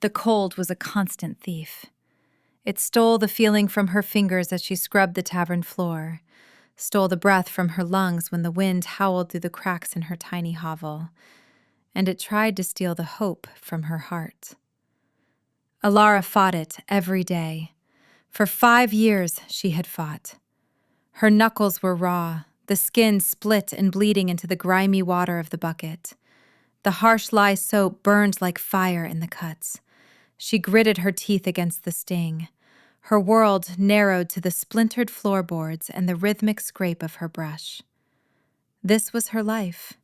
The cold was a constant thief. It stole the feeling from her fingers as she scrubbed the tavern floor, stole the breath from her lungs when the wind howled through the cracks in her tiny hovel, and it tried to steal the hope from her heart. Alara fought it every day. For 5 years she had fought. Her knuckles were raw, the skin split and bleeding into the grimy water of the bucket. The harsh lye soap burned like fire in the cuts. She gritted her teeth against the sting. Her world narrowed to the splintered floorboards and the rhythmic scrape of her brush. This was her life.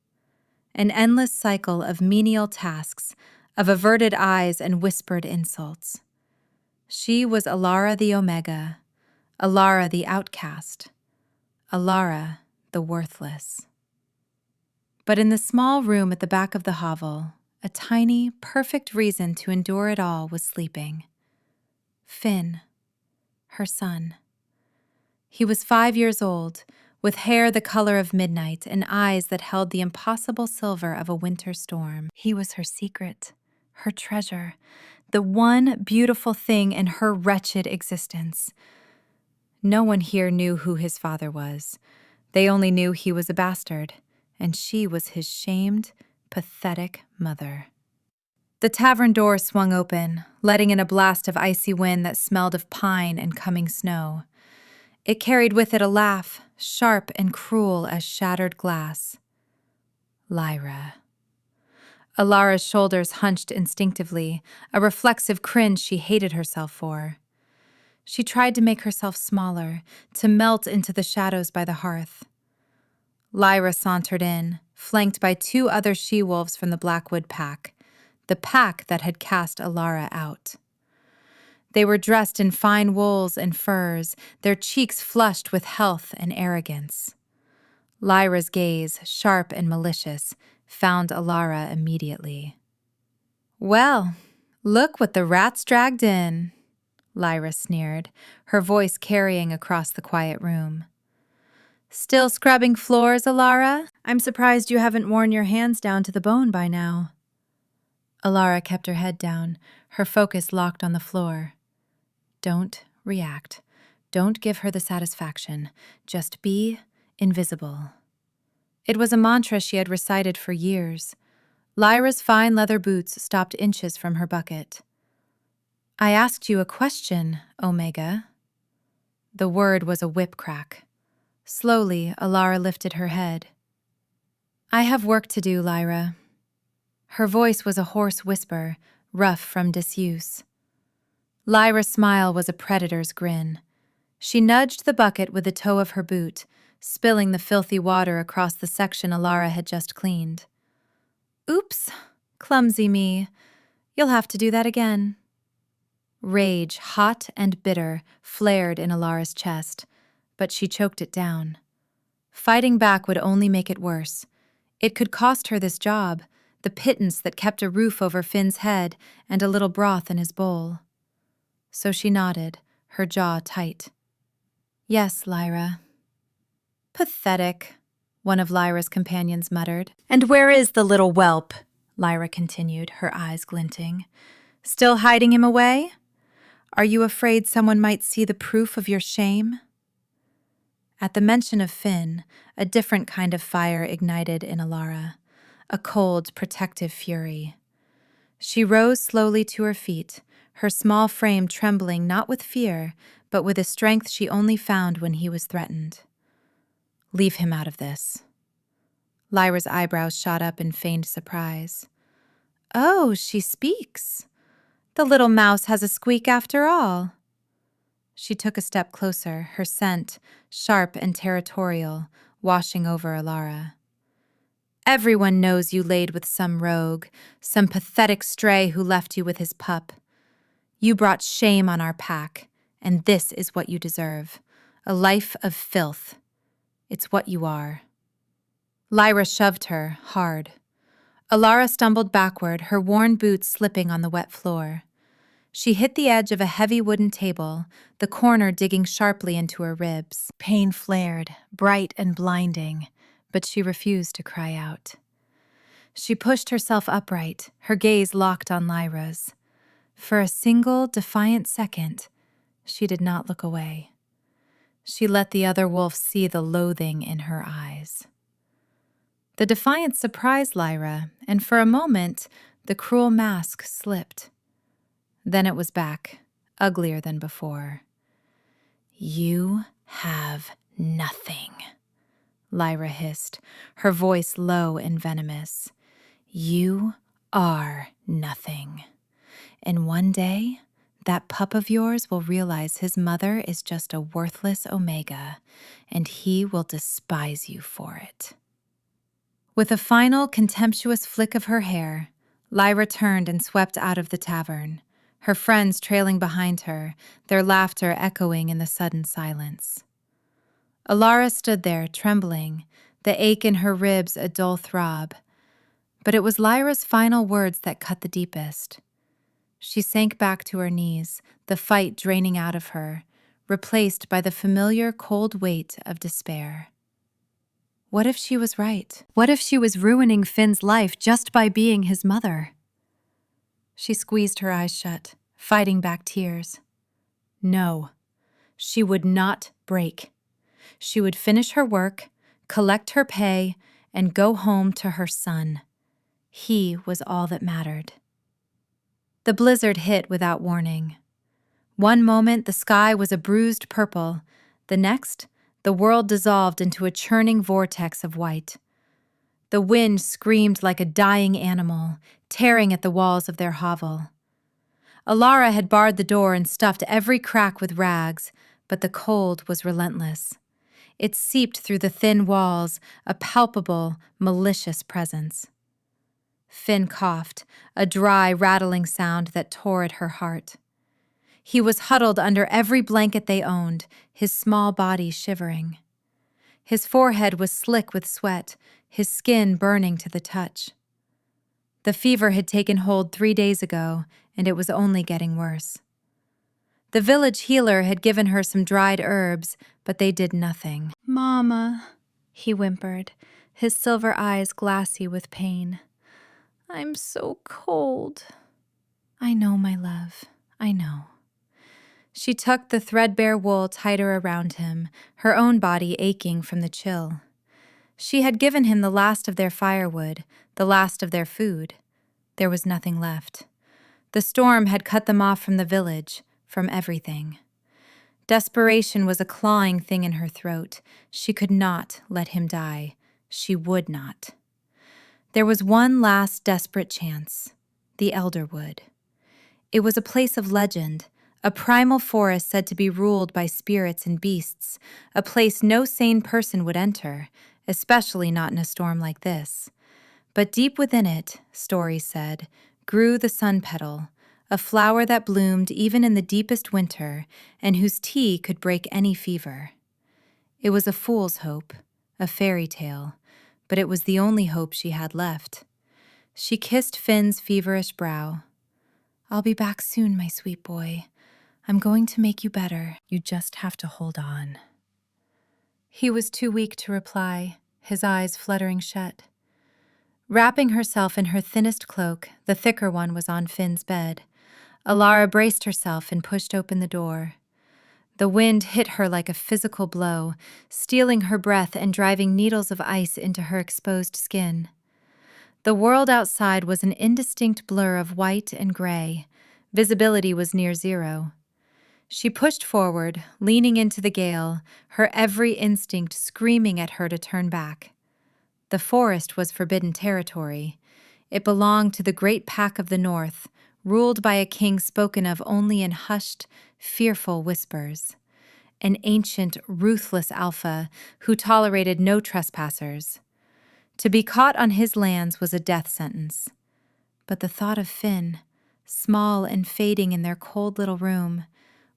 An endless cycle of menial tasks, of averted eyes and whispered insults. She was Alara the Omega, Alara the outcast, Alara the worthless. But in the small room at the back of the hovel, a tiny, perfect reason to endure it all was sleeping. Finn, her son. He was 5 years old, with hair the color of midnight and eyes that held the impossible silver of a winter storm. He was her secret, her treasure, the one beautiful thing in her wretched existence. No one here knew who his father was. They only knew he was a bastard, and she was his shamed, pathetic mother. The tavern door swung open, letting in a blast of icy wind that smelled of pine and coming snow. It carried with it a laugh, sharp and cruel as shattered glass. Lyra. Alara's shoulders hunched instinctively, a reflexive cringe she hated herself for. She tried to make herself smaller, to melt into the shadows by the hearth. Lyra sauntered in, flanked by 2 other she-wolves from the Blackwood pack, the pack that had cast Alara out. They were dressed in fine wools and furs, their cheeks flushed with health and arrogance. Lyra's gaze, sharp and malicious, found Alara immediately. "Well, look what the rats dragged in," Lyra sneered, her voice carrying across the quiet room. "Still scrubbing floors, Alara? I'm surprised you haven't worn your hands down to the bone by now." Alara kept her head down, her focus locked on the floor. Don't react. Don't give her the satisfaction. Just be invisible. It was a mantra she had recited for years. Lyra's fine leather boots stopped inches from her bucket. "I asked you a question, Omega." The word was a whip crack. Slowly, Alara lifted her head. "I have work to do, Lyra." Her voice was a hoarse whisper, rough from disuse. Lyra's smile was a predator's grin. She nudged the bucket with the toe of her boot, spilling the filthy water across the section Alara had just cleaned. "Oops, clumsy me. You'll have to do that again." Rage, hot and bitter, flared in Alara's chest, but she choked it down. Fighting back would only make it worse. It could cost her this job, the pittance that kept a roof over Finn's head and a little broth in his bowl. So she nodded, her jaw tight. "Yes, Lyra." "Pathetic," one of Lyra's companions muttered. "And where is the little whelp?" Lyra continued, her eyes glinting. "Still hiding him away? Are you afraid someone might see the proof of your shame?" At the mention of Finn, a different kind of fire ignited in Alara, a cold, protective fury. She rose slowly to her feet, her small frame trembling not with fear, but with a strength she only found when he was threatened. "Leave him out of this." Lyra's eyebrows shot up in feigned surprise. "Oh, she speaks. The little mouse has a squeak after all." She took a step closer, her scent, sharp and territorial, washing over Alara. "Everyone knows you laid with some rogue, some pathetic stray who left you with his pup. You brought shame on our pack, and this is what you deserve. A life of filth. It's what you are." Lyra shoved her, hard. Alara stumbled backward, her worn boots slipping on the wet floor. She hit the edge of a heavy wooden table, the corner digging sharply into her ribs. Pain flared, bright and blinding, but she refused to cry out. She pushed herself upright, her gaze locked on Lyra's. For a single defiant second, she did not look away. She let the other wolf see the loathing in her eyes. The defiance surprised Lyra, and for a moment, the cruel mask slipped. Then it was back, uglier than before. "You have nothing," Lyra hissed, her voice low and venomous. "You are nothing. And one day, that pup of yours will realize his mother is just a worthless omega, and he will despise you for it." With a final contemptuous flick of her hair, Lyra turned and swept out of the tavern, her friends trailing behind her, their laughter echoing in the sudden silence. Alara stood there, trembling, the ache in her ribs a dull throb. But it was Lyra's final words that cut the deepest. She sank back to her knees, the fight draining out of her, replaced by the familiar cold weight of despair. What if she was right? What if she was ruining Finn's life just by being his mother? She squeezed her eyes shut, fighting back tears. No, she would not break. She would finish her work, collect her pay, and go home to her son. He was all that mattered. The blizzard hit without warning. One moment, the sky was a bruised purple. The next, the world dissolved into a churning vortex of white. The wind screamed like a dying animal, tearing at the walls of their hovel. Alara had barred the door and stuffed every crack with rags, but the cold was relentless. It seeped through the thin walls, a palpable, malicious presence. Finn coughed, a dry, rattling sound that tore at her heart. He was huddled under every blanket they owned, his small body shivering. His forehead was slick with sweat, his skin burning to the touch. The fever had taken hold 3 days ago, and it was only getting worse. The village healer had given her some dried herbs, but they did nothing. "Mama," he whimpered, his silver eyes glassy with pain. "I'm so cold." "I know, my love, I know." She tucked the threadbare wool tighter around him, her own body aching from the chill. She had given him the last of their firewood, the last of their food. There was nothing left. The storm had cut them off from the village, from everything. Desperation was a clawing thing in her throat. She could not let him die. She would not. There was one last desperate chance, the Elderwood. It was a place of legend, a primal forest said to be ruled by spirits and beasts, a place no sane person would enter, especially not in a storm like this. But deep within it, stories said, grew the sun petal, a flower that bloomed even in the deepest winter and whose tea could break any fever. It was a fool's hope, a fairy tale, but it was the only hope she had left. She kissed Finn's feverish brow. "I'll be back soon, my sweet boy. I'm going to make you better. You just have to hold on." He was too weak to reply, his eyes fluttering shut. Wrapping herself in her thinnest cloak, the thicker one was on Finn's bed. Alara braced herself and pushed open the door. The wind hit her like a physical blow, stealing her breath and driving needles of ice into her exposed skin. The world outside was an indistinct blur of white and gray. Visibility was near zero. She pushed forward, leaning into the gale, her every instinct screaming at her to turn back. The forest was forbidden territory. It belonged to the great pack of the north, ruled by a king spoken of only in hushed, fearful whispers. An ancient, ruthless alpha who tolerated no trespassers. To be caught on his lands was a death sentence. But the thought of Finn, small and fading in their cold little room,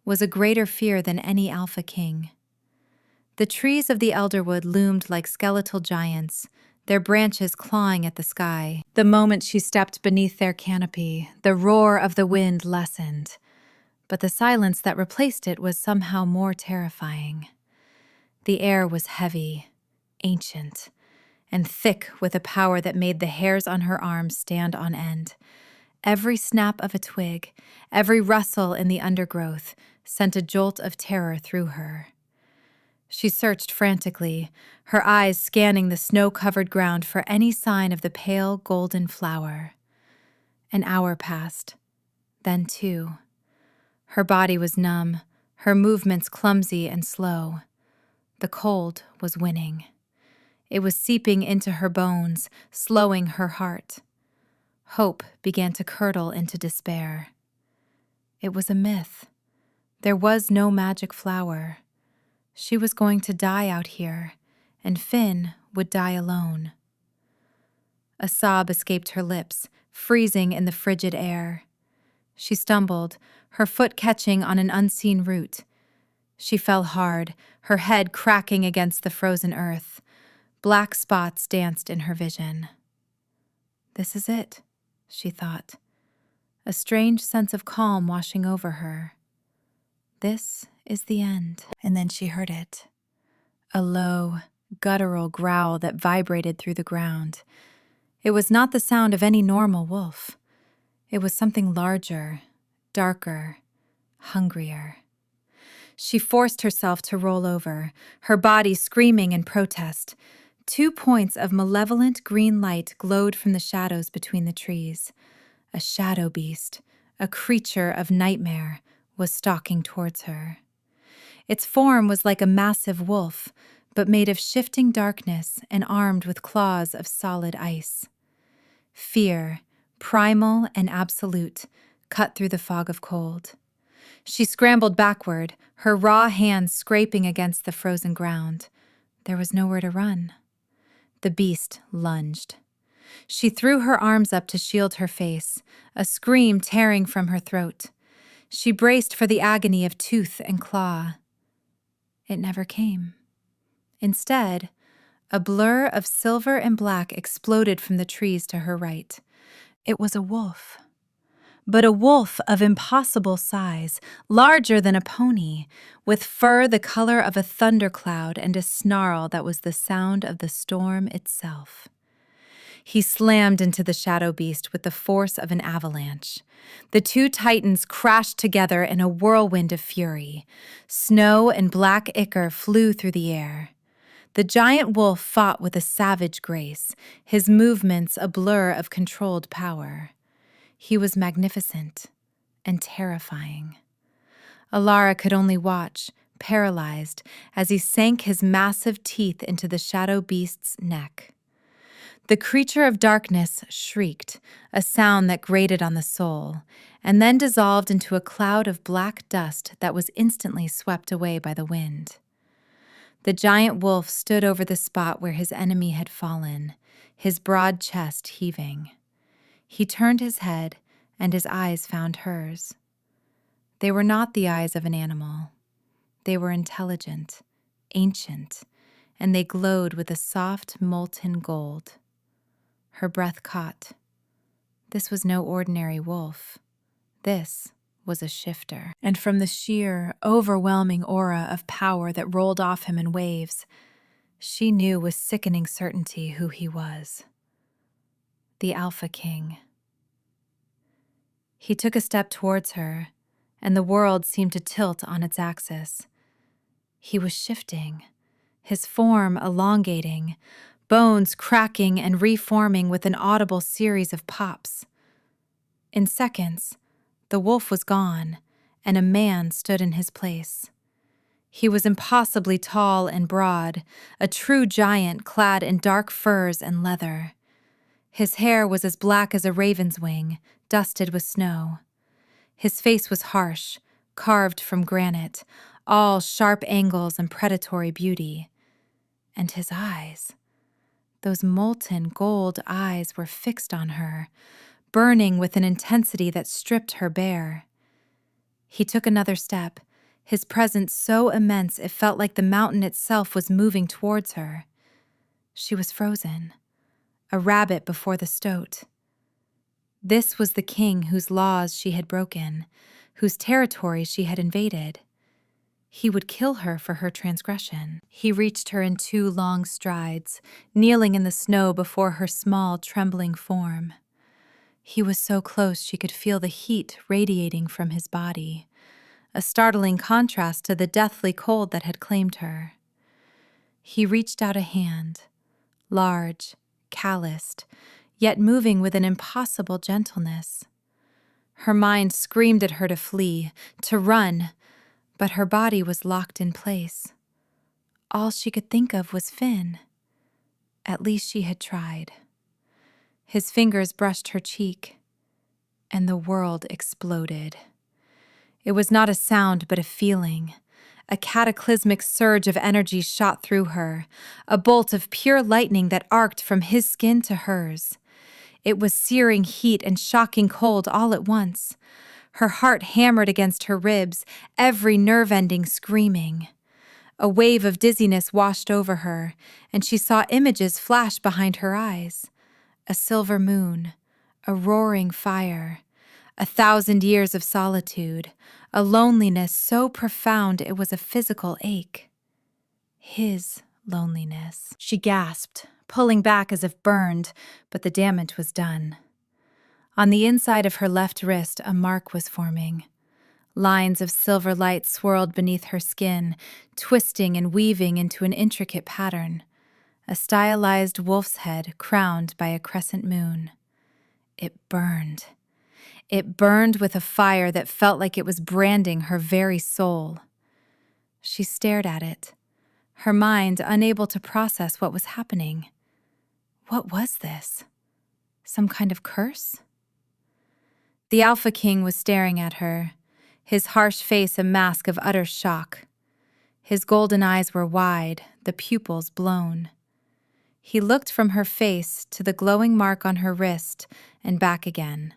was a greater fear than any alpha king. The trees of the Elderwood loomed like skeletal giants, their branches clawing at the sky. The moment she stepped beneath their canopy, the roar of the wind lessened, but the silence that replaced it was somehow more terrifying. The air was heavy, ancient, and thick with a power that made the hairs on her arms stand on end. Every snap of a twig, every rustle in the undergrowth sent a jolt of terror through her. She searched frantically, her eyes scanning the snow-covered ground for any sign of the pale golden flower. An hour passed, then 2. Her body was numb, her movements clumsy and slow. The cold was winning. It was seeping into her bones, slowing her heart. Hope began to curdle into despair. It was a myth. There was no magic flower. She was going to die out here, and Finn would die alone. A sob escaped her lips, freezing in the frigid air. She stumbled, her foot catching on an unseen root. She fell hard, her head cracking against the frozen earth. Black spots danced in her vision. This is it, she thought, a strange sense of calm washing over her. This is the end. And then she heard it, a low, guttural growl that vibrated through the ground. It was not the sound of any normal wolf. It was something larger, darker, hungrier. She forced herself to roll over, her body screaming in protest. 2 points of malevolent green light glowed from the shadows between the trees. A shadow beast, a creature of nightmare, was stalking towards her. Its form was like a massive wolf, but made of shifting darkness and armed with claws of solid ice. Fear, primal and absolute, cut through the fog of cold. She scrambled backward, her raw hands scraping against the frozen ground. There was nowhere to run. The beast lunged. She threw her arms up to shield her face, a scream tearing from her throat. She braced for the agony of tooth and claw. It never came. Instead, a blur of silver and black exploded from the trees to her right. It was a wolf. But a wolf of impossible size, larger than a pony, with fur the color of a thundercloud and a snarl that was the sound of the storm itself. He slammed into the shadow beast with the force of an avalanche. The 2 titans crashed together in a whirlwind of fury. Snow and black ichor flew through the air. The giant wolf fought with a savage grace, his movements a blur of controlled power. He was magnificent and terrifying. Alara could only watch, paralyzed, as he sank his massive teeth into the shadow beast's neck. The creature of darkness shrieked, a sound that grated on the soul, and then dissolved into a cloud of black dust that was instantly swept away by the wind. The giant wolf stood over the spot where his enemy had fallen, his broad chest heaving. He turned his head, and his eyes found hers. They were not the eyes of an animal. They were intelligent, ancient, and they glowed with a soft, molten gold. Her breath caught. This was no ordinary wolf. This was a shifter. And from the sheer, overwhelming aura of power that rolled off him in waves, she knew with sickening certainty who he was. The Alpha King. He took a step towards her, and the world seemed to tilt on its axis. He was shifting, his form elongating, bones cracking and reforming with an audible series of pops. In seconds, the wolf was gone, and a man stood in his place. He was impossibly tall and broad, a true giant clad in dark furs and leather. His hair was as black as a raven's wing, dusted with snow. His face was harsh, carved from granite, all sharp angles and predatory beauty. And his eyes, those molten gold eyes, were fixed on her, burning with an intensity that stripped her bare. He took another step, his presence so immense it felt like the mountain itself was moving towards her. She was frozen, a rabbit before the stoat. This was the king whose laws she had broken, whose territory she had invaded. He would kill her for her transgression. He reached her in 2 long strides, kneeling in the snow before her small, trembling form. He was so close she could feel the heat radiating from his body, a startling contrast to the deathly cold that had claimed her. He reached out a hand, large, calloused, yet moving with an impossible gentleness. Her mind screamed at her to flee, to run, but her body was locked in place. All she could think of was Finn. At least she had tried. His fingers brushed her cheek, and the world exploded. It was not a sound, but a feeling. A cataclysmic surge of energy shot through her, a bolt of pure lightning that arced from his skin to hers. It was searing heat and shocking cold all at once. Her heart hammered against her ribs, every nerve ending screaming. A wave of dizziness washed over her, and she saw images flash behind her eyes. A silver moon, a roaring fire, 1,000 years of solitude, a loneliness so profound it was a physical ache. His loneliness. She gasped, pulling back as if burned, but the damage was done. On the inside of her left wrist, a mark was forming. Lines of silver light swirled beneath her skin, twisting and weaving into an intricate pattern. A stylized wolf's head crowned by a crescent moon. It burned. It burned with a fire that felt like it was branding her very soul. She stared at it, her mind unable to process what was happening. What was this? Some kind of curse? The Alpha King was staring at her, his harsh face a mask of utter shock. His golden eyes were wide, the pupils blown. He looked from her face to the glowing mark on her wrist and back again.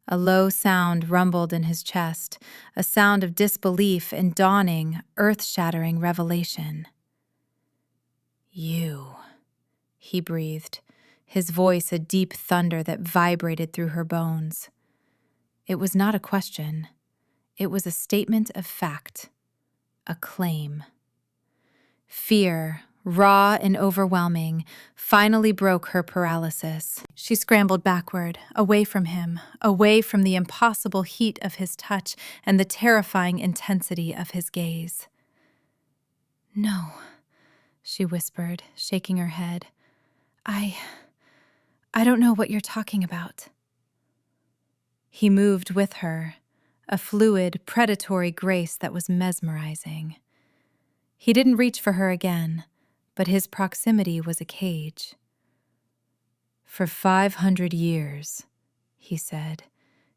A low sound rumbled in his chest, a sound of disbelief and dawning, earth-shattering revelation. "You," he breathed, his voice a deep thunder that vibrated through her bones. It was not a question. It was a statement of fact, a claim. Fear, raw and overwhelming, finally broke her paralysis. She scrambled backward, away from him, away from the impossible heat of his touch and the terrifying intensity of his gaze. "No," she whispered, shaking her head. I don't know what you're talking about." He moved with her, a fluid, predatory grace that was mesmerizing. He didn't reach for her again, but his proximity was a cage. "For 500 years, he said,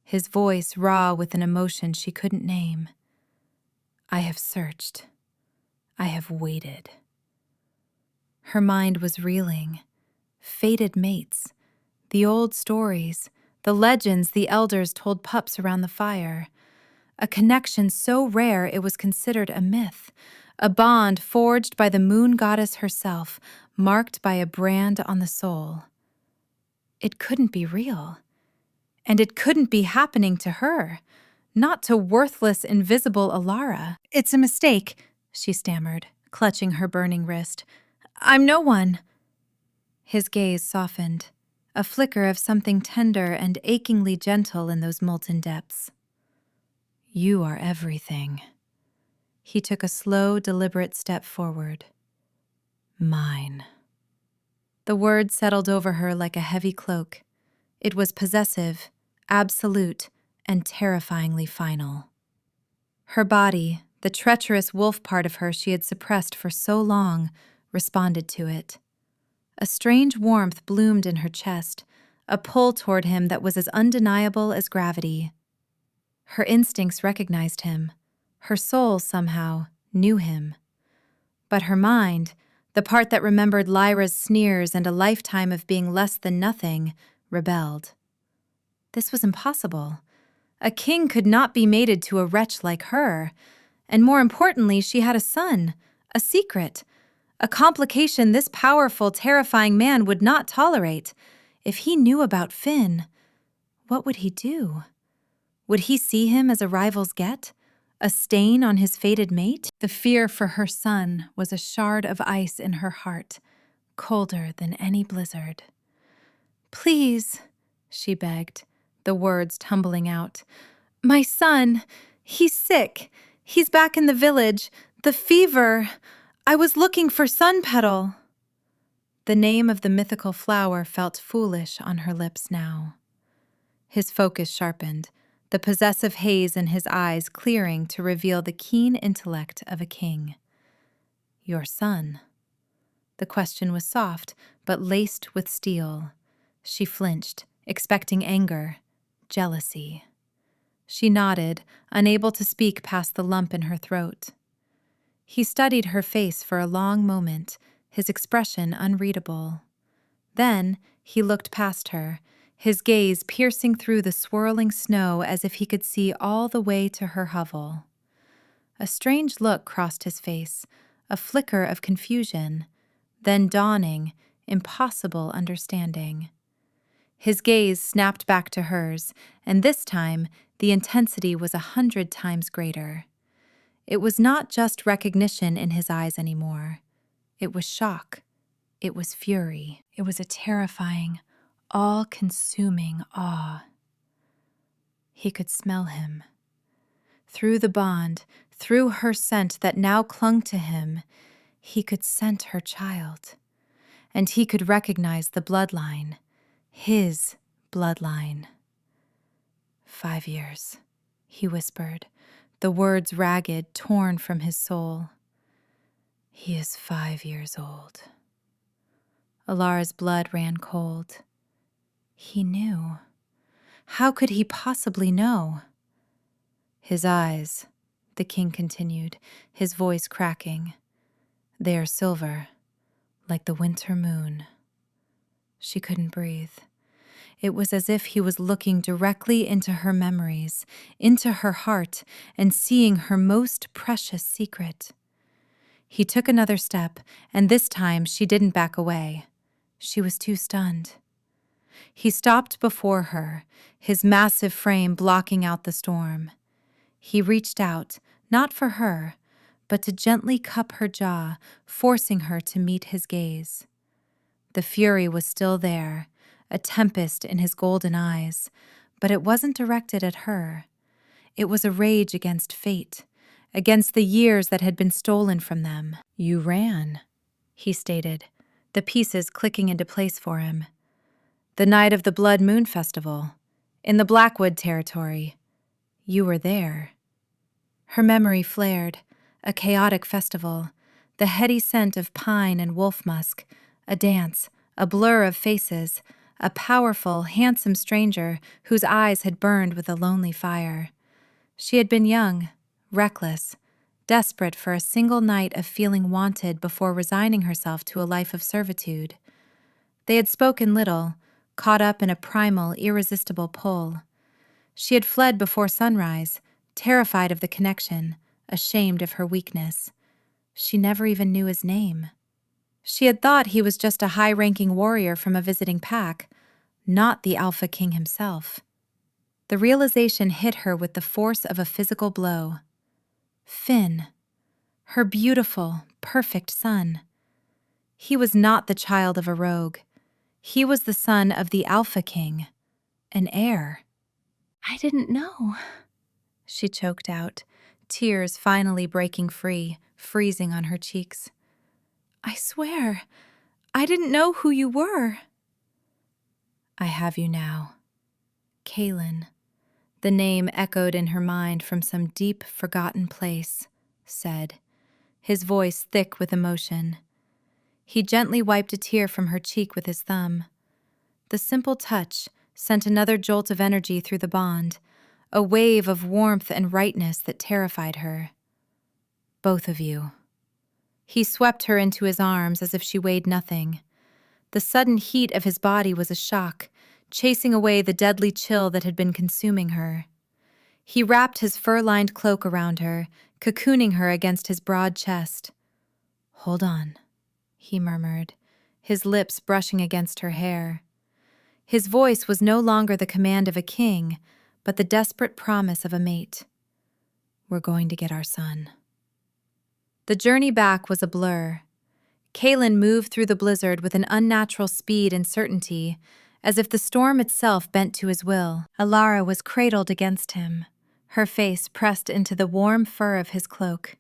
his voice raw with an emotion she couldn't name. "I have searched. I have waited." Her mind was reeling. Fated mates, the old stories, the legends the elders told pups around the fire. A connection so rare it was considered a myth, a bond forged by the moon goddess herself, marked by a brand on the soul. It couldn't be real. And it couldn't be happening to her, not to worthless, invisible Alara. "It's a mistake," she stammered, clutching her burning wrist. "I'm no one." His gaze softened, a flicker of something tender and achingly gentle in those molten depths. "You are everything." He took a slow, deliberate step forward. "Mine." The word settled over her like a heavy cloak. It was possessive, absolute, and terrifyingly final. Her body, the treacherous wolf part of her she had suppressed for so long, responded to it. A strange warmth bloomed in her chest, a pull toward him that was as undeniable as gravity. Her instincts recognized him. Her soul, somehow, knew him. But her mind, the part that remembered Lyra's sneers and a lifetime of being less than nothing, rebelled. This was impossible. A king could not be mated to a wretch like her. And more importantly, she had a son, a secret, a complication this powerful, terrifying man would not tolerate. If he knew about Finn, what would he do? Would he see him as a rival's get? A stain on his fated mate? The fear for her son was a shard of ice in her heart, colder than any blizzard. "Please," she begged, the words tumbling out. "My son! He's sick! He's back in the village! The fever! I was looking for sun petal!" The name of the mythical flower felt foolish on her lips now. His focus sharpened, the possessive haze in his eyes clearing to reveal the keen intellect of a king. "Your son?" The question was soft, but laced with steel. She flinched, expecting anger, jealousy. She nodded, unable to speak past the lump in her throat. He studied her face for a long moment, his expression unreadable. Then he looked past her, his gaze piercing through the swirling snow as if he could see all the way to her hovel. A strange look crossed his face, a flicker of confusion, then dawning, impossible understanding. His gaze snapped back to hers, and this time the intensity was 100 times greater. It was not just recognition in his eyes anymore. It was shock. It was fury. It was a terrifying, all-consuming awe. He could smell him. Through the bond, through her scent that now clung to him, he could scent her child. And he could recognize the bloodline, his bloodline. 5 years, he whispered, the words ragged, torn from his soul. He is 5 years old. Alara's blood ran cold. He knew. How could he possibly know? His eyes, the king continued, his voice cracking. They are silver, like the winter moon. She couldn't breathe. It was as if he was looking directly into her memories, into her heart, and seeing her most precious secret. He took another step, and this time she didn't back away. She was too stunned. He stopped before her, his massive frame blocking out the storm. He reached out, not for her, but to gently cup her jaw, forcing her to meet his gaze. The fury was still there, a tempest in his golden eyes, but it wasn't directed at her. It was a rage against fate, against the years that had been stolen from them. "You ran," he stated, the pieces clicking into place for him. "The night of the Blood Moon Festival, in the Blackwood territory. You were there." Her memory flared, a chaotic festival, the heady scent of pine and wolf musk, a dance, a blur of faces, a powerful, handsome stranger whose eyes had burned with a lonely fire. She had been young, reckless, desperate for a single night of feeling wanted before resigning herself to a life of servitude. They had spoken little, caught up in a primal, irresistible pull. She had fled before sunrise, terrified of the connection, ashamed of her weakness. She never even knew his name. She had thought he was just a high-ranking warrior from a visiting pack, not the Alpha King himself. The realization hit her with the force of a physical blow. Finn, her beautiful, perfect son. He was not the child of a rogue. He was the son of the Alpha King, an heir. "I didn't know," she choked out, tears finally breaking free, freezing on her cheeks. "I swear, I didn't know who you were." "I have you now. Kaelin." The name echoed in her mind from some deep, forgotten place, said, his voice thick with emotion. He gently wiped a tear from her cheek with his thumb. The simple touch sent another jolt of energy through the bond, a wave of warmth and rightness that terrified her. "Both of you." He swept her into his arms as if she weighed nothing. The sudden heat of his body was a shock, chasing away the deadly chill that had been consuming her. He wrapped his fur-lined cloak around her, cocooning her against his broad chest. "Hold on," he murmured, his lips brushing against her hair. His voice was no longer the command of a king, but the desperate promise of a mate. "We're going to get our son." The journey back was a blur. Kaelin moved through the blizzard with an unnatural speed and certainty, as if the storm itself bent to his will. Alara was cradled against him, her face pressed into the warm fur of his cloak,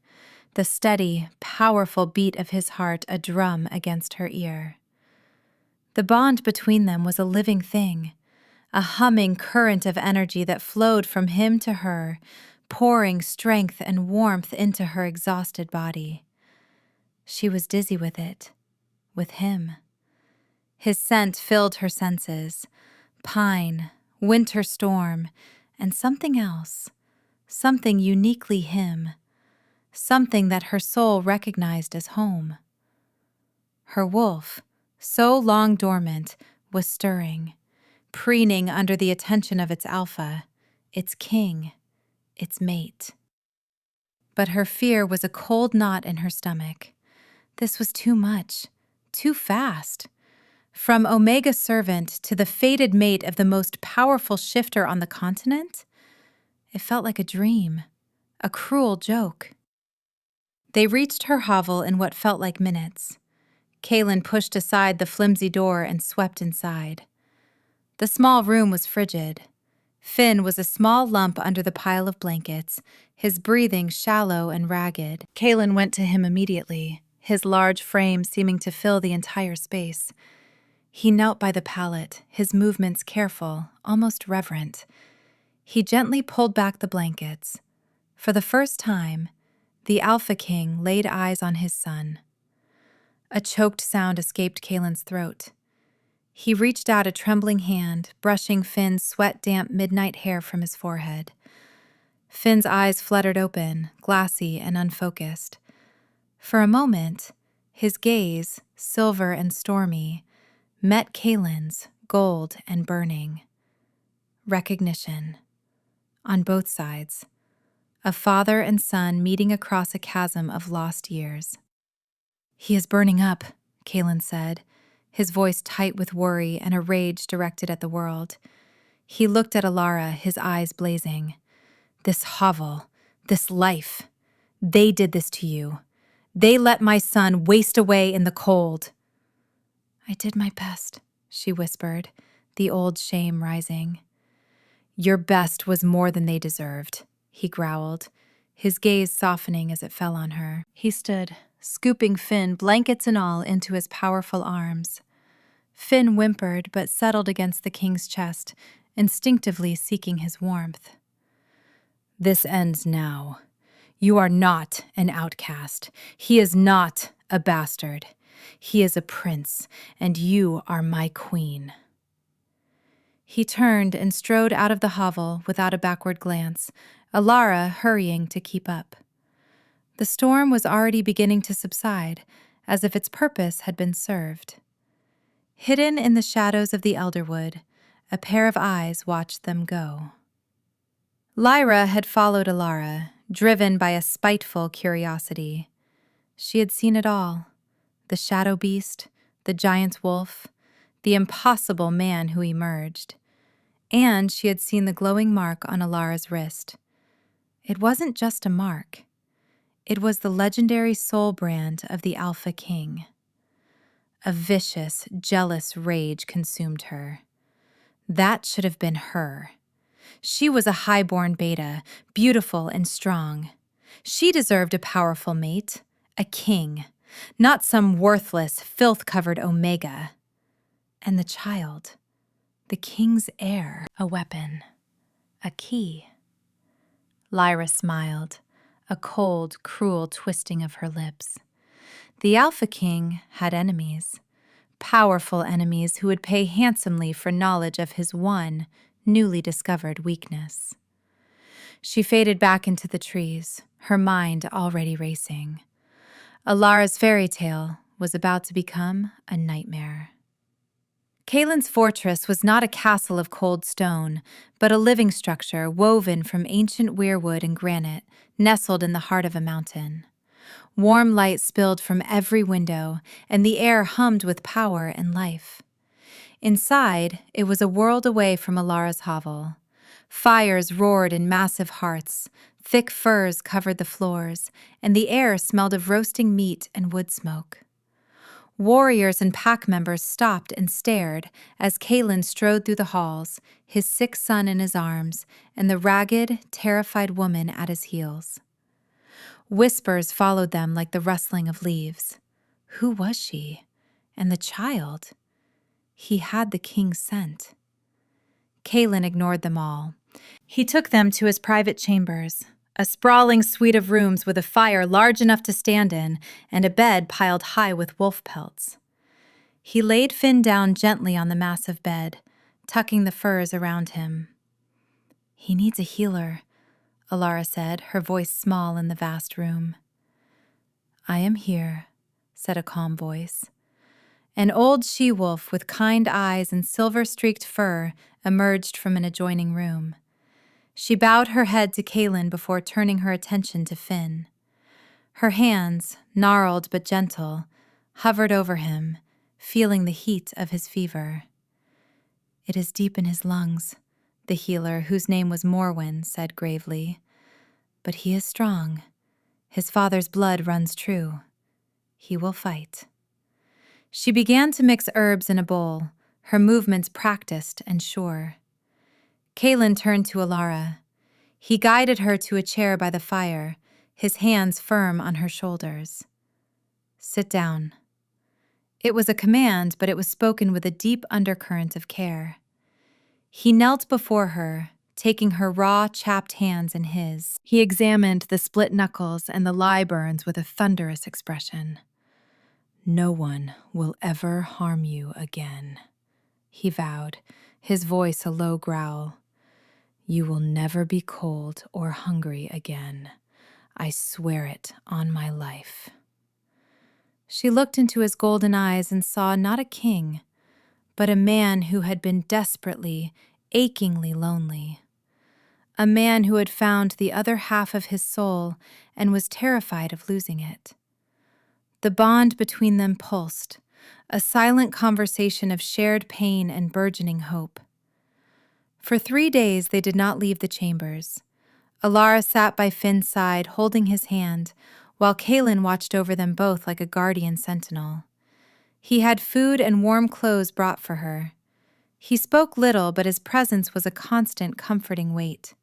the steady, powerful beat of his heart a drum against her ear. The bond between them was a living thing, a humming current of energy that flowed from him to her, pouring strength and warmth into her exhausted body. She was dizzy with it, with him. His scent filled her senses, pine, winter storm, and something else, something uniquely him, something that her soul recognized as home. Her wolf, so long dormant, was stirring, preening under the attention of its alpha, its king, its mate. But her fear was a cold knot in her stomach. This was too much, too fast. From Omega servant to the fated mate of the most powerful shifter on the continent, it felt like a dream, a cruel joke. They reached her hovel in what felt like minutes. Kaelin pushed aside the flimsy door and swept inside. The small room was frigid. Finn was a small lump under the pile of blankets, his breathing shallow and ragged. Kaelin went to him immediately, his large frame seeming to fill the entire space. He knelt by the pallet, his movements careful, almost reverent. He gently pulled back the blankets. For the first time, the Alpha King laid eyes on his son. A choked sound escaped Kaelin's throat. He reached out a trembling hand, brushing Finn's sweat-damp midnight hair from his forehead. Finn's eyes fluttered open, glassy and unfocused. For a moment, his gaze, silver and stormy, met Kaelin's, gold and burning. Recognition. On both sides. A father and son meeting across a chasm of lost years. "He is burning up," Kaelin said, his voice tight with worry and a rage directed at the world. He looked at Alara, his eyes blazing. "This hovel, this life, they did this to you. They let my son waste away in the cold." "I did my best," she whispered, the old shame rising. "Your best was more than they deserved," he growled, his gaze softening as it fell on her. He stood, scooping Finn, blankets and all, into his powerful arms. Finn whimpered but settled against the king's chest, instinctively seeking his warmth. "This ends now. You are not an outcast. He is not a bastard. He is a prince, and you are my queen." He turned and strode out of the hovel without a backward glance, Alara hurrying to keep up. The storm was already beginning to subside, as if its purpose had been served. Hidden in the shadows of the elderwood, a pair of eyes watched them go. Lyra had followed Alara, driven by a spiteful curiosity. She had seen it all. The shadow beast, the giant's wolf, the impossible man who emerged. And she had seen the glowing mark on Alara's wrist. It wasn't just a mark. It was the legendary soul brand of the Alpha King. A vicious, jealous rage consumed her. That should have been her. She was a highborn beta, beautiful and strong. She deserved a powerful mate, a king, not some worthless, filth-covered omega. And the child, the king's heir, a weapon, a key. Lyra smiled, a cold, cruel twisting of her lips. The Alpha King had enemies, powerful enemies who would pay handsomely for knowledge of his one, newly discovered weakness. She faded back into the trees, her mind already racing. Alara's fairy tale was about to become a nightmare. Kaelin's fortress was not a castle of cold stone, but a living structure woven from ancient weirwood and granite, nestled in the heart of a mountain. Warm light spilled from every window, and the air hummed with power and life. Inside, it was a world away from Alara's hovel. Fires roared in massive hearths, thick furs covered the floors, and the air smelled of roasting meat and wood smoke. Warriors and pack members stopped and stared as Kaelin strode through the halls, his sick son in his arms, and the ragged, terrified woman at his heels. Whispers followed them like the rustling of leaves. Who was she? And the child? He had the king's scent. Kaelin ignored them all. He took them to his private chambers, a sprawling suite of rooms with a fire large enough to stand in and a bed piled high with wolf pelts. He laid Finn down gently on the massive bed, tucking the furs around him. "He needs a healer," Alara said, her voice small in the vast room. "I am here," said a calm voice. An old she-wolf with kind eyes and silver-streaked fur emerged from an adjoining room. She bowed her head to Kaelin before turning her attention to Finn. Her hands, gnarled but gentle, hovered over him, feeling the heat of his fever. "It is deep in his lungs," the healer, whose name was Morwen, said gravely. "But he is strong. His father's blood runs true. He will fight." She began to mix herbs in a bowl, her movements practiced and sure. Kaelin turned to Alara. He guided her to a chair by the fire, his hands firm on her shoulders. "Sit down." It was a command, but it was spoken with a deep undercurrent of care. He knelt before her, taking her raw, chapped hands in his. He examined the split knuckles and the lie burns with a thunderous expression. "No one will ever harm you again," he vowed, his voice a low growl. "You will never be cold or hungry again. I swear it on my life." She looked into his golden eyes and saw not a king, but a man who had been desperately, achingly lonely. A man who had found the other half of his soul and was terrified of losing it. The bond between them pulsed, a silent conversation of shared pain and burgeoning hope. For 3 days they did not leave the chambers. Alara sat by Finn's side, holding his hand, while Kaelin watched over them both like a guardian sentinel. He had food and warm clothes brought for her. He spoke little, but his presence was a constant, comforting weight.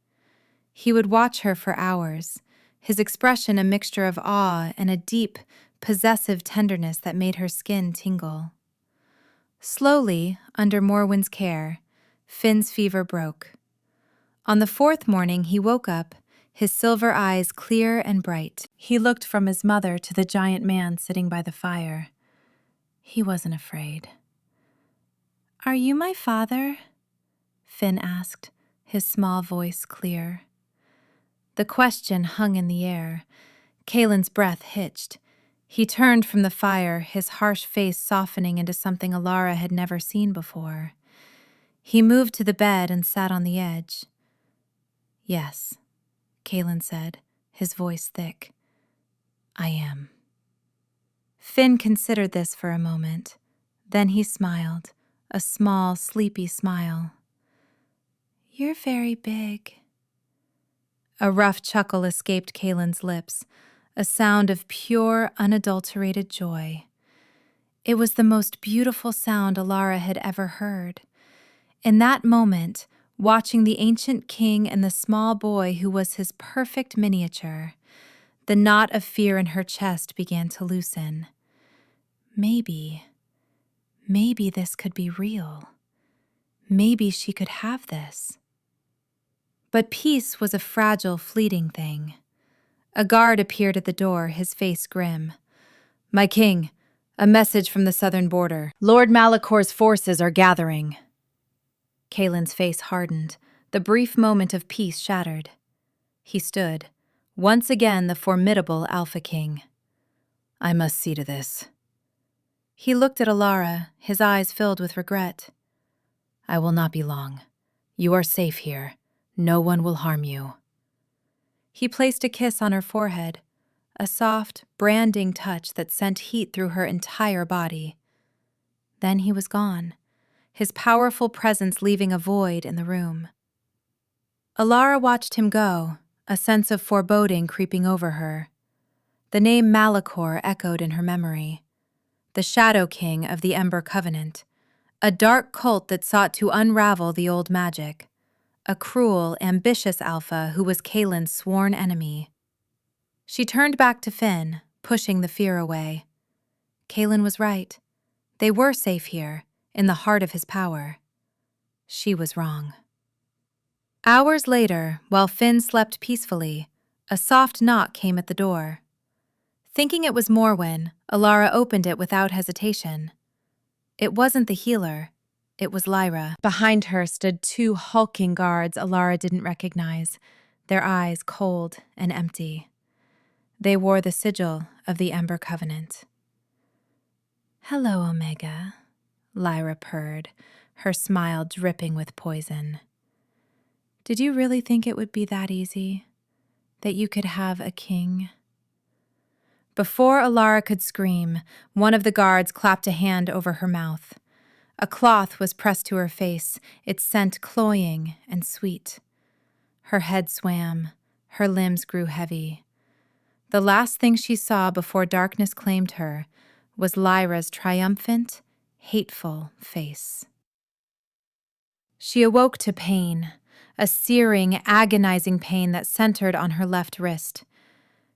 He would watch her for hours, his expression a mixture of awe and a deep, possessive tenderness that made her skin tingle. Slowly, under Morwen's care, Finn's fever broke. On the 4th morning, he woke up, his silver eyes clear and bright. He looked from his mother to the giant man sitting by the fire. He wasn't afraid. "Are you my father?" Finn asked, his small voice clear. The question hung in the air. Kaelin's breath hitched. He turned from the fire, his harsh face softening into something Alara had never seen before. He moved to the bed and sat on the edge. "Yes," Kaelin said, his voice thick. "I am." Finn considered this for a moment. Then he smiled, a small, sleepy smile. "You're very big." A rough chuckle escaped Kaelin's lips, a sound of pure, unadulterated joy. It was the most beautiful sound Alara had ever heard. In that moment, watching the ancient king and the small boy who was his perfect miniature, the knot of fear in her chest began to loosen. Maybe this could be real. Maybe she could have this. But peace was a fragile, fleeting thing. A guard appeared at the door, his face grim. "My king, a message from the southern border. Lord Malakor's forces are gathering." Kaelin's face hardened, the brief moment of peace shattered. He stood, once again the formidable Alpha King. "I must see to this." He looked at Alara, his eyes filled with regret. "I will not be long. You are safe here. No one will harm you." He placed a kiss on her forehead, a soft, branding touch that sent heat through her entire body. Then he was gone, his powerful presence leaving a void in the room. Alara watched him go, a sense of foreboding creeping over her. The name Malachor echoed in her memory. the Shadow King of the Ember Covenant, a dark cult that sought to unravel the old magic, a cruel, ambitious alpha who was Kaylin's sworn enemy. She turned back to Finn, pushing the fear away. Kaylin was right. They were safe here, in the heart of his power. She was wrong. Hours later, while Finn slept peacefully, a soft knock came at the door. Thinking it was Morwen, Alara opened it without hesitation. It wasn't the healer. It was Lyra. Behind her stood two hulking guards Alara didn't recognize, their eyes cold and empty. They wore the sigil of the Ember Covenant. "Hello, Omega," Lyra purred, her smile dripping with poison. "Did you really think it would be that easy? That you could have a king?" Before Alara could scream, one of the guards clapped a hand over her mouth. A cloth was pressed to her face, its scent cloying and sweet. Her head swam, her limbs grew heavy. The last thing she saw before darkness claimed her was Lyra's triumphant, hateful face. She awoke to pain, a searing, agonizing pain that centered on her left wrist.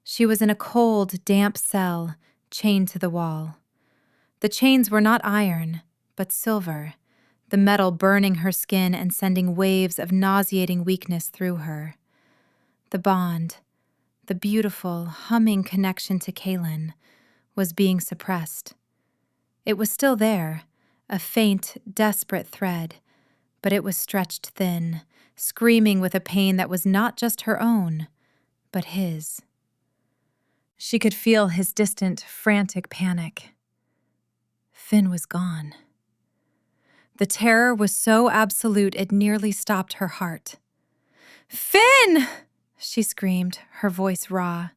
She was in a cold, damp cell, chained to the wall. The chains were not iron, but silver, the metal burning her skin and sending waves of nauseating weakness through her. The bond, the beautiful, humming connection to Kaylin, was being suppressed. It was still there, a faint, desperate thread, but it was stretched thin, screaming with a pain that was not just her own, but his. She could feel his distant, frantic panic. Finn was gone. The terror was so absolute it nearly stopped her heart. "Finn!" she screamed, her voice raw.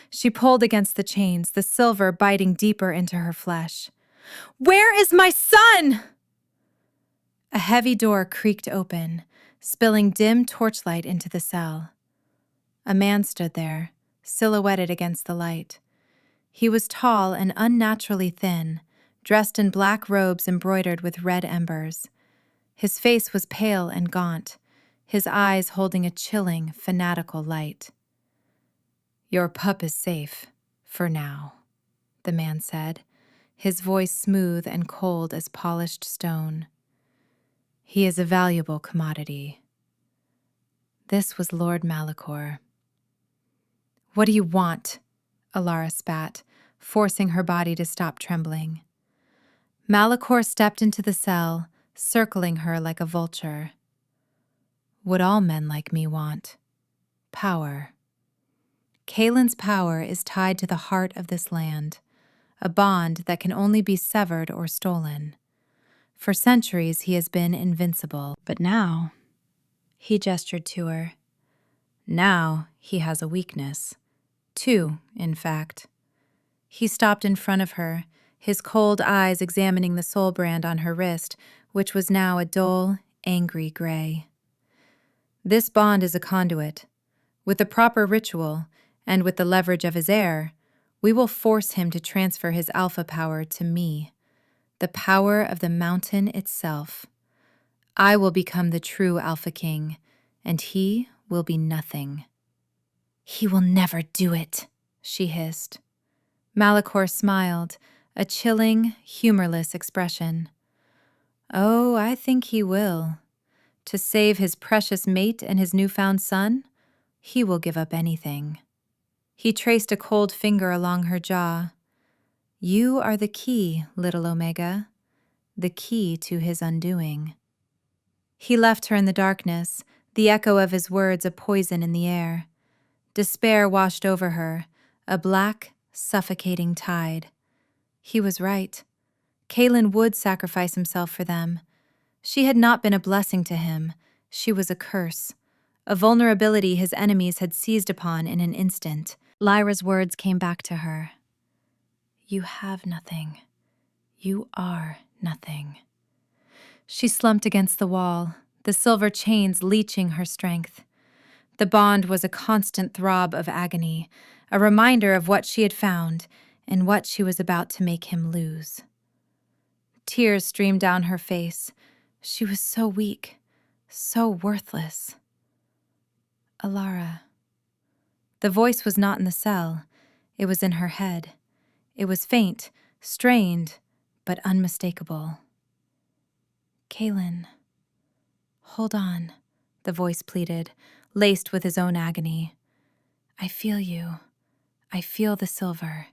She pulled against the chains, the silver biting deeper into her flesh. "Where is my son?" A heavy door creaked open, spilling dim torchlight into the cell. A man stood there, silhouetted against the light. He was tall and unnaturally thin, dressed in black robes embroidered with red embers. His face was pale and gaunt, his eyes holding a chilling, fanatical light. "Your pup is safe, for now," the man said, his voice smooth and cold as polished stone. "He is a valuable commodity." This was Lord Malachor. "What do you want?" Alara spat, forcing her body to stop trembling. Malachor stepped into the cell, circling her like a vulture. "What all men like me want. Power. Kaylin's power is tied to the heart of this land, a bond that can only be severed or stolen. For centuries he has been invincible, but now," he gestured to her, "now he has a weakness. Two, in fact." He stopped in front of her, his cold eyes examining the soul brand on her wrist, which was now a dull, angry gray. "This bond is a conduit. With the proper ritual, and with the leverage of his heir, we will force him to transfer his alpha power to me, the power of the mountain itself. I will become the true Alpha King, and he will be nothing." "He will never do it," she hissed. Malachor smiled, a chilling, humorless expression. "Oh, I think he will. To save his precious mate and his newfound son, he will give up anything." He traced a cold finger along her jaw. "You are the key, little Omega, the key to his undoing." He left her in the darkness, the echo of his words a poison in the air. Despair washed over her, a black, suffocating tide. He was right. Kaylin would sacrifice himself for them. She had not been a blessing to him. She was a curse, a vulnerability his enemies had seized upon in an instant. Lyra's words came back to her. "You have nothing. You are nothing." She slumped against the wall, the silver chains leeching her strength. The bond was a constant throb of agony, a reminder of what she had found, in what she was about to make him lose. Tears streamed down her face. She was so weak, so worthless. Alara. The voice was not in the cell. It was in her head. It was faint, strained, but unmistakable. Kaelin. Hold on, the voice pleaded, laced with his own agony. I feel you. I feel the silver.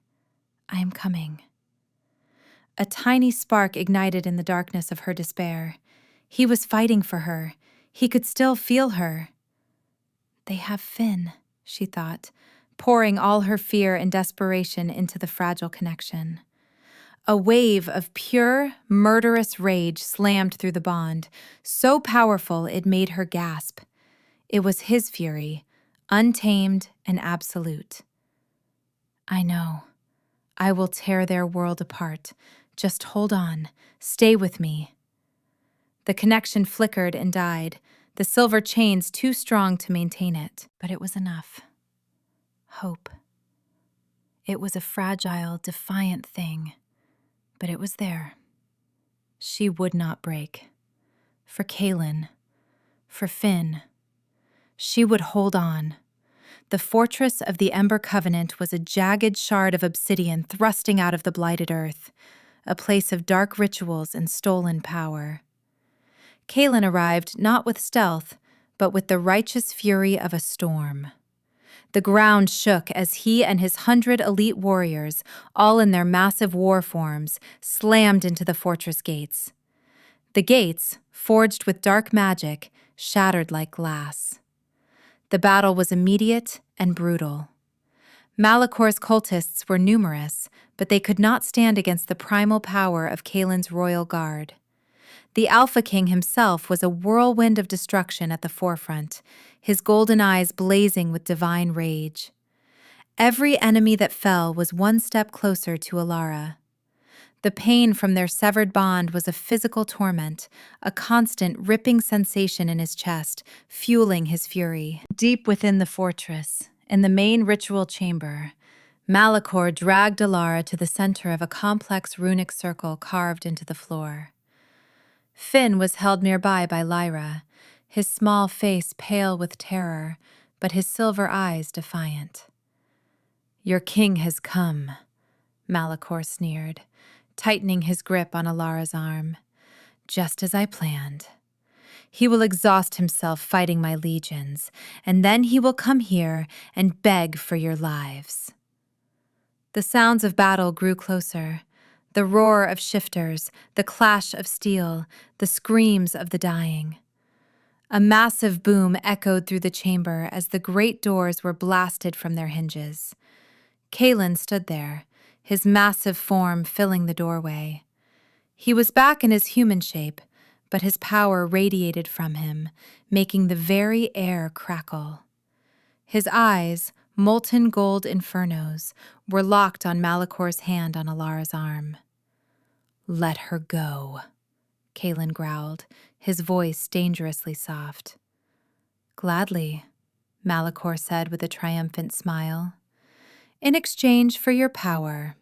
I am coming. A tiny spark ignited in the darkness of her despair. He was fighting for her. He could still feel her. They have Finn, she thought, pouring all her fear and desperation into the fragile connection. A wave of pure, murderous rage slammed through the bond, so powerful it made her gasp. It was his fury, untamed and absolute. I know. I will tear their world apart. Just hold on. Stay with me. The connection flickered and died, the silver chains too strong to maintain it. But it was enough. Hope. It was a fragile, defiant thing, but it was there. She would not break. For Kaelin. For Finn. She would hold on. The fortress of the Ember Covenant was a jagged shard of obsidian thrusting out of the blighted earth, a place of dark rituals and stolen power. Kaelin arrived not with stealth, but with the righteous fury of a storm. The ground shook as he and his 100 elite warriors, all in their massive war forms, slammed into the fortress gates. The gates, forged with dark magic, shattered like glass. The battle was immediate and brutal. Malakor's cultists were numerous, but they could not stand against the primal power of Kaelin's royal guard. The Alpha King himself was a whirlwind of destruction at the forefront, his golden eyes blazing with divine rage. Every enemy that fell was one step closer to Alara. The pain from their severed bond was a physical torment, a constant ripping sensation in his chest, fueling his fury. Deep within the fortress, in the main ritual chamber, Malakor dragged Alara to the center of a complex runic circle carved into the floor. Finn was held nearby by Lyra, his small face pale with terror, but his silver eyes defiant. Your king has come, Malakor sneered, tightening his grip on Alara's arm. Just as I planned. He will exhaust himself fighting my legions, and then he will come here and beg for your lives. The sounds of battle grew closer. The roar of shifters, the clash of steel, the screams of the dying. A massive boom echoed through the chamber as the great doors were blasted from their hinges. Kaelin stood there, his massive form filling the doorway. He was back in his human shape, but his power radiated from him, making the very air crackle. His eyes, molten gold infernos, were locked on Malakor's hand on Alara's arm. Let her go, Kaelin growled, his voice dangerously soft. Gladly, Malakor said with a triumphant smile. In exchange for your power.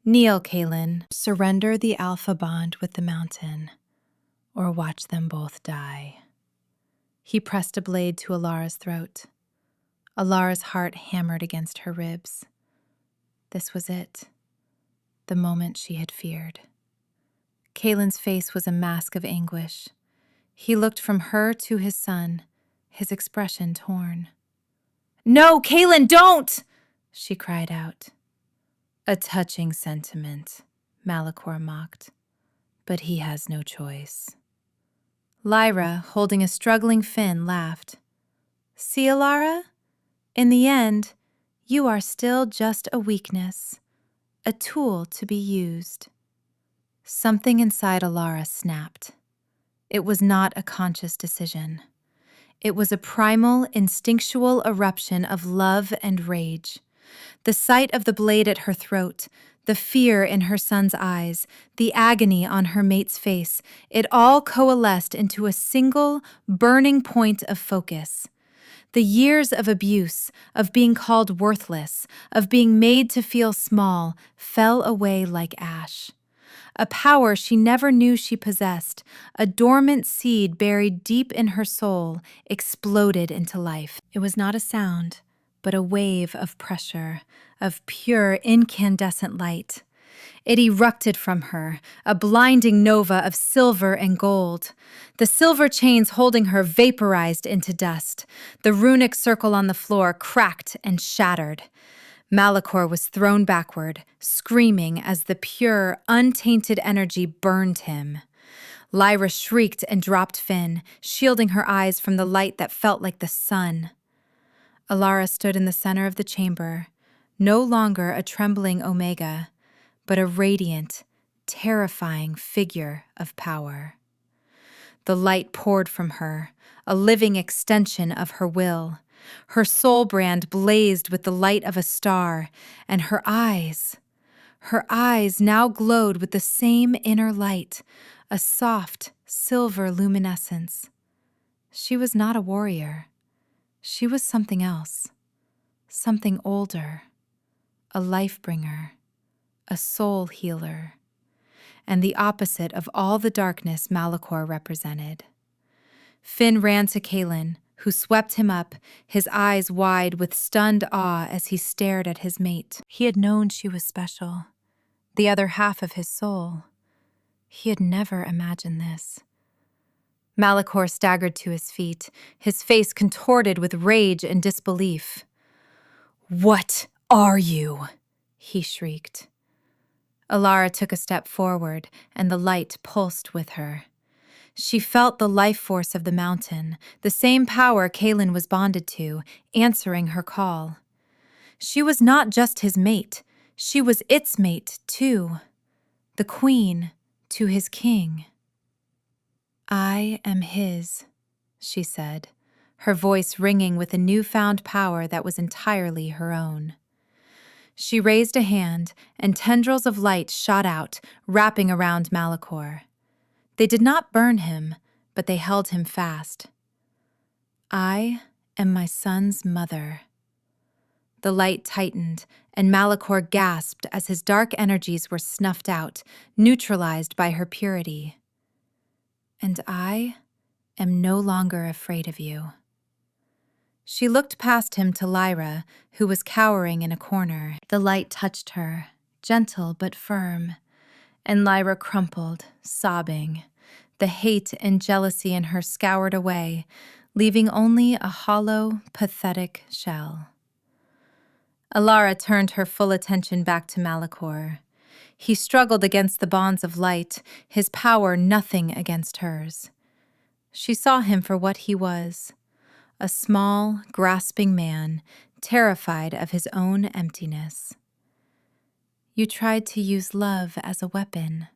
Kneel, Kaelin. Surrender the Alpha Bond with the mountain, or watch them both die. He pressed a blade to Alara's throat. Alara's heart hammered against her ribs. This was it, the moment she had feared. Kaelin's face was a mask of anguish. He looked from her to his son, his expression torn. No, Kaelin, don't! She cried out. A touching sentiment, Malakor mocked, but he has no choice. Lyra, holding a struggling Finn, laughed. See, Alara? In the end, you are still just a weakness, a tool to be used. Something inside Alara snapped. It was not a conscious decision. It was a primal, instinctual eruption of love and rage. The sight of the blade at her throat, the fear in her son's eyes, the agony on her mate's face, it all coalesced into a single, burning point of focus. The years of abuse, of being called worthless, of being made to feel small, fell away like ash. A power she never knew she possessed, a dormant seed buried deep in her soul, exploded into life. It was not a sound, but a wave of pressure, of pure, incandescent light. It erupted from her, a blinding nova of silver and gold. The silver chains holding her vaporized into dust. The runic circle on the floor cracked and shattered. Malachor was thrown backward, screaming as the pure, untainted energy burned him. Lyra shrieked and dropped Finn, shielding her eyes from the light that felt like the sun. Alara stood in the center of the chamber, no longer a trembling Omega, but a radiant, terrifying figure of power. The light poured from her, a living extension of her will. Her soul brand blazed with the light of a star, and her eyes now glowed with the same inner light, a soft, silver luminescence. She was not a warrior. She was something else, something older, a life-bringer, a soul healer, and the opposite of all the darkness Malachor represented. Finn ran to Kaelin, who swept him up, his eyes wide with stunned awe as he stared at his mate. He had known she was special, the other half of his soul. He had never imagined this. Malachor staggered to his feet, his face contorted with rage and disbelief. "What are you?" he shrieked. Alara took a step forward, and the light pulsed with her. She felt the life force of the mountain, the same power Kaelin was bonded to, answering her call. She was not just his mate, she was its mate, too. The queen to his king. "I am his," she said, her voice ringing with a newfound power that was entirely her own. She raised a hand, and tendrils of light shot out, wrapping around Malachor. They did not burn him, but they held him fast. "I am my son's mother." The light tightened, and Malachor gasped as his dark energies were snuffed out, neutralized by her purity. "And I am no longer afraid of you." She looked past him to Lyra, who was cowering in a corner. The light touched her, gentle but firm, and Lyra crumpled, sobbing. The hate and jealousy in her scoured away, leaving only a hollow, pathetic shell. Alara turned her full attention back to Malachor. He struggled against the bonds of light, his power nothing against hers. She saw him for what he was, a small, grasping man, terrified of his own emptiness. "You tried to use love as a weapon,"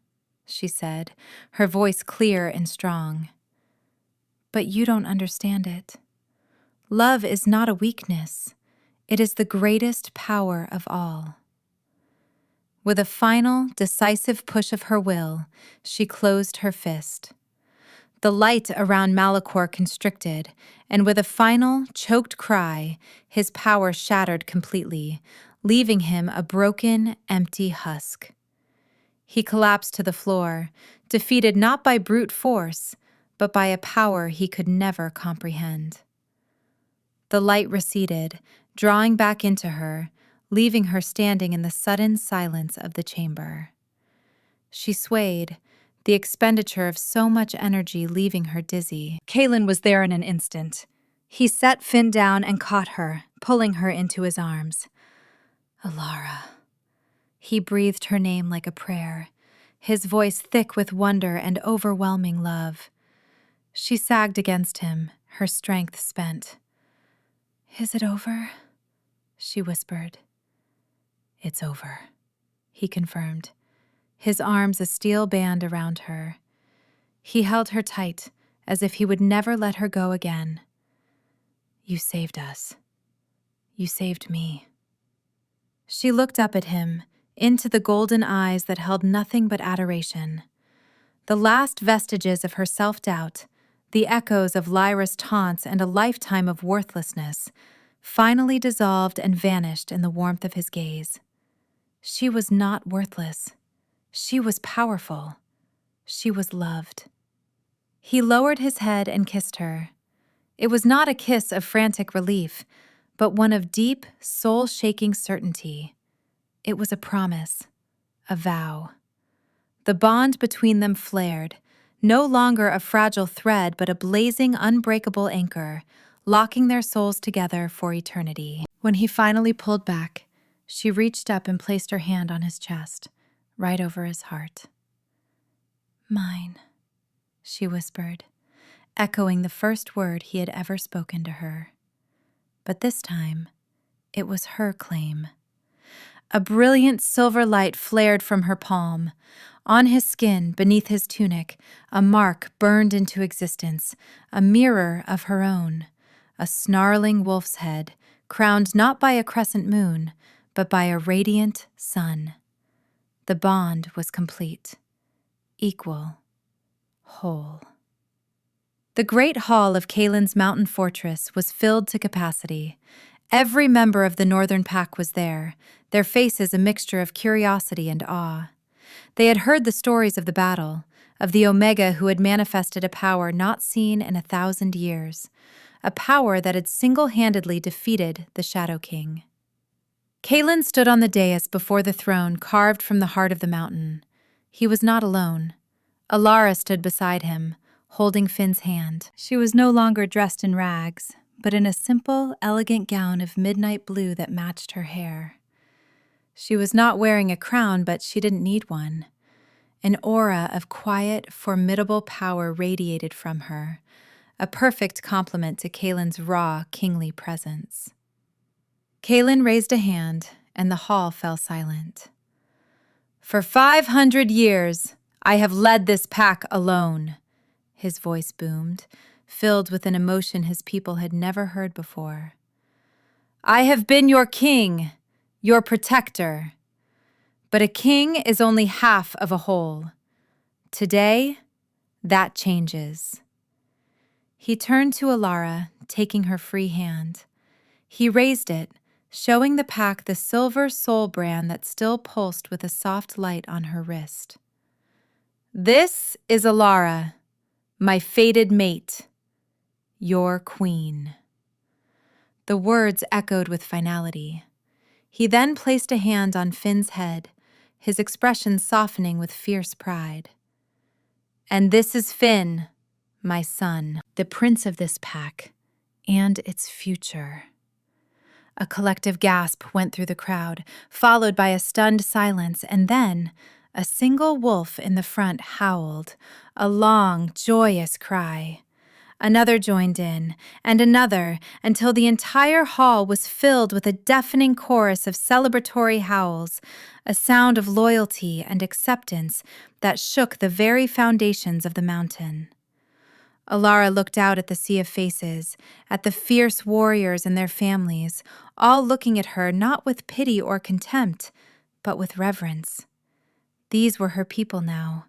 she said, her voice clear and strong. "But you don't understand it. Love is not a weakness. It is the greatest power of all." With a final, decisive push of her will, she closed her fist. The light around Malachor constricted, and with a final, choked cry, his power shattered completely, leaving him a broken, empty husk. He collapsed to the floor, defeated not by brute force, but by a power he could never comprehend. The light receded, drawing back into her, leaving her standing in the sudden silence of the chamber. She swayed, the expenditure of so much energy leaving her dizzy. Kaelin was there in an instant. He set Finn down and caught her, pulling her into his arms. "Alara." He breathed her name like a prayer, his voice thick with wonder and overwhelming love. She sagged against him, her strength spent. "Is it over?" she whispered. "It's over," he confirmed, his arms a steel band around her. He held her tight, as if he would never let her go again. "You saved us. You saved me." She looked up at him, into the golden eyes that held nothing but adoration. The last vestiges of her self-doubt, The echoes of Lyra's taunts and a lifetime of worthlessness finally dissolved and vanished in the warmth of his gaze. She was not worthless. She was powerful. She was loved. He lowered his head and kissed her. It was not a kiss of frantic relief, but one of deep, soul-shaking certainty. It was a promise, a vow. The bond between them flared, no longer a fragile thread, but a blazing, unbreakable anchor, locking their souls together for eternity. When he finally pulled back, she reached up and placed her hand on his chest, right over his heart. "Mine," she whispered, echoing the first word he had ever spoken to her. But this time, it was her claim. A brilliant silver light flared from her palm. On his skin, beneath his tunic, a mark burned into existence, a mirror of her own, a snarling wolf's head, crowned not by a crescent moon, but by a radiant sun. The bond was complete, equal, whole. The great hall of Kaelin's mountain fortress was filled to capacity. Every member of the Northern Pack was there, their faces a mixture of curiosity and awe. They had heard the stories of the battle, of the Omega who had manifested a power not seen in 1,000 years, a power that had single-handedly defeated the Shadow King. Kaelin stood on the dais before the throne carved from the heart of the mountain. He was not alone. Alara stood beside him, holding Finn's hand. She was no longer dressed in rags, but in a simple, elegant gown of midnight blue that matched her hair. She was not wearing a crown, but she didn't need one. An aura of quiet, formidable power radiated from her, a perfect complement to Kaelin's raw, kingly presence. Kaelin raised a hand, and the hall fell silent. "For 500 years, I have led this pack alone," his voice boomed, filled with an emotion his people had never heard before. "I have been your king, your protector. But a king is only half of a whole. Today, that changes." He turned to Alara, taking her free hand. He raised it, showing the pack the silver soul brand that still pulsed with a soft light on her wrist. "This is Alara, my fated mate, your queen." The words echoed with finality. He then placed a hand on Finn's head, his expression softening with fierce pride. "And this is Finn, my son, the prince of this pack, and its future." A collective gasp went through the crowd, followed by a stunned silence, and then a single wolf in the front howled, a long, joyous cry. Another joined in, and another, until the entire hall was filled with a deafening chorus of celebratory howls, a sound of loyalty and acceptance that shook the very foundations of the mountain. Alara looked out at the sea of faces, at the fierce warriors and their families, all looking at her not with pity or contempt, but with reverence. These were her people now.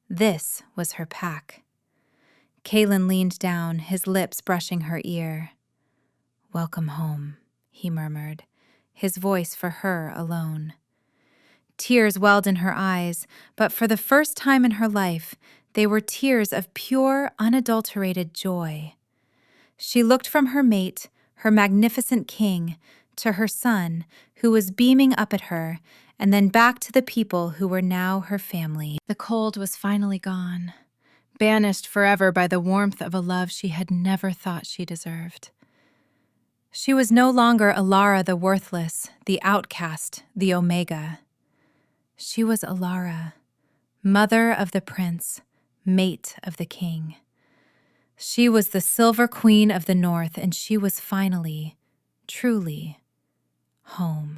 This was her pack. Kaelin leaned down, his lips brushing her ear. "Welcome home," he murmured, his voice for her alone. Tears welled in her eyes, but for the first time in her life, they were tears of pure, unadulterated joy. She looked from her mate, her magnificent king, to her son, who was beaming up at her, and then back to the people who were now her family. The cold was finally gone, banished forever by the warmth of a love she had never thought she deserved. She was no longer Alara the worthless, the outcast, the Omega. She was Alara, mother of the prince, mate of the king. She was the Silver Queen of the North, and she was finally, truly, home.